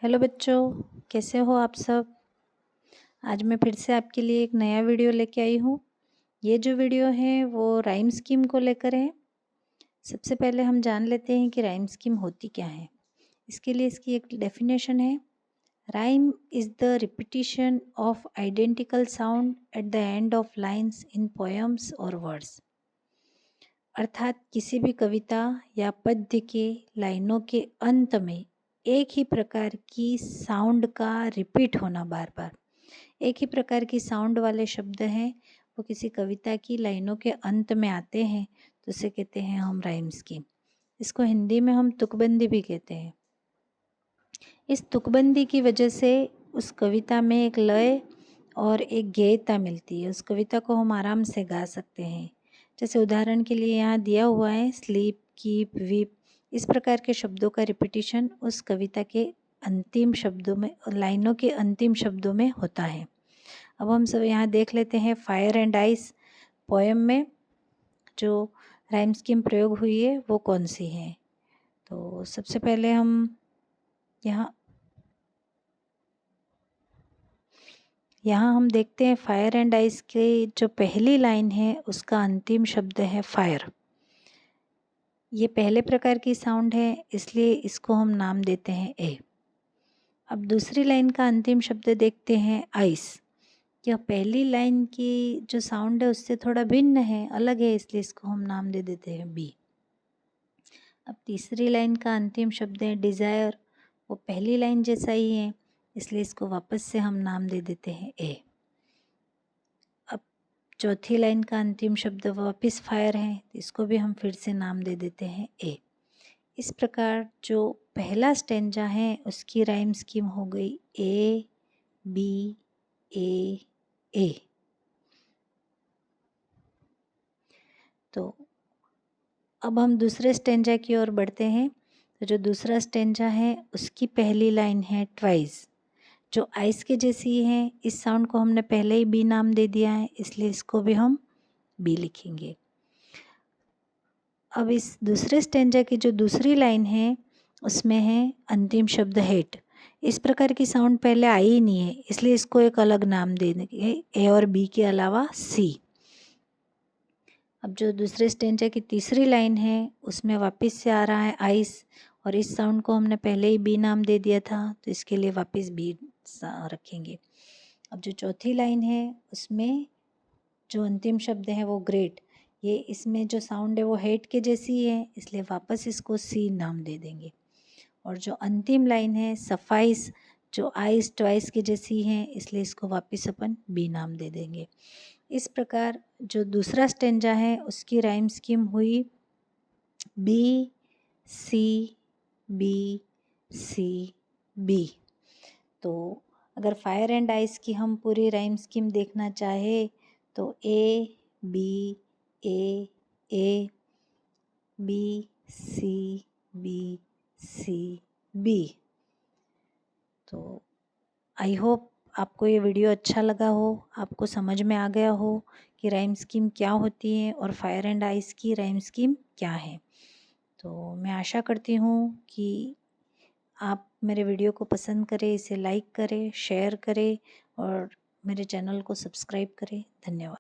Hello बच्चों, कैसे हो आप सब। आज मैं फिर से आपके लिए एक नया वीडियो लेके आई हूँ। ये जो वीडियो है वो राइम स्कीम को लेकर है। सबसे पहले हम जान लेते हैं कि राइम स्कीम होती क्या है। इसके लिए इसकी एक डेफिनेशन है। Rhyme is the repetition of identical sound at the end of lines in poems और वर्ड्स। अर्थात किसी भी कविता या पद्य के लाइनों के अंत में एक ही प्रकार की साउंड का रिपीट होना, बार बार एक ही प्रकार की साउंड वाले शब्द हैं, वो किसी कविता की लाइनों के अंत में आते हैं तो उसे कहते हैं हम राइम स्कीम। इसको हिंदी में हम तुकबंदी भी कहते हैं। इस तुकबंदी की वजह से उस कविता में एक लय और एक गेयता मिलती है। उस कविता को हम आराम से गा सकते हैं। जैसे उदाहरण के लिए यहाँ दिया हुआ है स्लीप, कीप, वीप। इस प्रकार के शब्दों का रिपीटिशन उस कविता के अंतिम शब्दों में, लाइनों के अंतिम शब्दों में होता है। अब हम सब यहाँ देख लेते हैं फायर एंड आइस पोएम में जो राइम स्कीम प्रयोग हुई है वो कौन सी है। तो सबसे पहले हम यहाँ हम देखते हैं फायर एंड आइस के जो पहली लाइन है उसका अंतिम शब्द है फायर। ये पहले प्रकार की साउंड है, इसलिए इसको हम नाम देते हैं ए। अब दूसरी लाइन का अंतिम शब्द देखते हैं आइस। यह पहली लाइन की जो साउंड है उससे थोड़ा भिन्न है, अलग है, इसलिए इसको हम नाम दे देते हैं बी। अब तीसरी लाइन का अंतिम शब्द है डिज़ायर। वो पहली लाइन जैसा ही है, इसलिए इसको वापस से हम नाम दे देते हैं ए। अब चौथी लाइन का अंतिम शब्द वापस फायर है, तो इसको भी हम फिर से नाम दे देते हैं ए। इस प्रकार जो पहला स्टेंजा है उसकी राइम स्कीम हो गई ए बी ए ए। तो अब हम दूसरे स्टेंजा की ओर बढ़ते हैं। तो जो दूसरा स्टेंजा है उसकी पहली लाइन है ट्वाइस, जो आइस के जैसी है। इस साउंड को हमने पहले ही बी नाम दे दिया है, इसलिए इसको भी हम बी लिखेंगे। अब इस दूसरे स्टेंजा की जो दूसरी लाइन है उसमें है अंतिम शब्द हेट। इस प्रकार की साउंड पहले आई ही नहीं है, इसलिए इसको एक अलग नाम दे देंगे ए और बी के अलावा सी। अब जो दूसरे स्टेंजा की तीसरी लाइन है उसमें वापस से आ रहा है आइस, और इस साउंड को हमने पहले ही बी नाम दे दिया था, तो इसके लिए वापस बी रखेंगे। अब जो चौथी लाइन है उसमें जो अंतिम शब्द है वो ग्रेट। ये इसमें जो साउंड है वो हेट के जैसी है, इसलिए वापस इसको सी नाम दे देंगे। और जो अंतिम लाइन है सफाइस, जो आइस ट्वाइस की जैसी है, इसलिए इसको वापस अपन बी नाम दे देंगे। इस प्रकार जो दूसरा स्टेंजा है उसकी राइम स्कीम हुई B C B C B. तो अगर फायर एंड आइस की हम पूरी राइम स्कीम देखना चाहे तो A B A B C B. तो आई होप आपको ये वीडियो अच्छा लगा हो, आपको समझ में आ गया हो कि राइम स्कीम क्या होती है और फायर एंड आइस की राइम स्कीम क्या है। तो मैं आशा करती हूँ कि आप मेरे वीडियो को पसंद करें, इसे लाइक करें, शेयर करें और मेरे चैनल को सब्सक्राइब करें। धन्यवाद।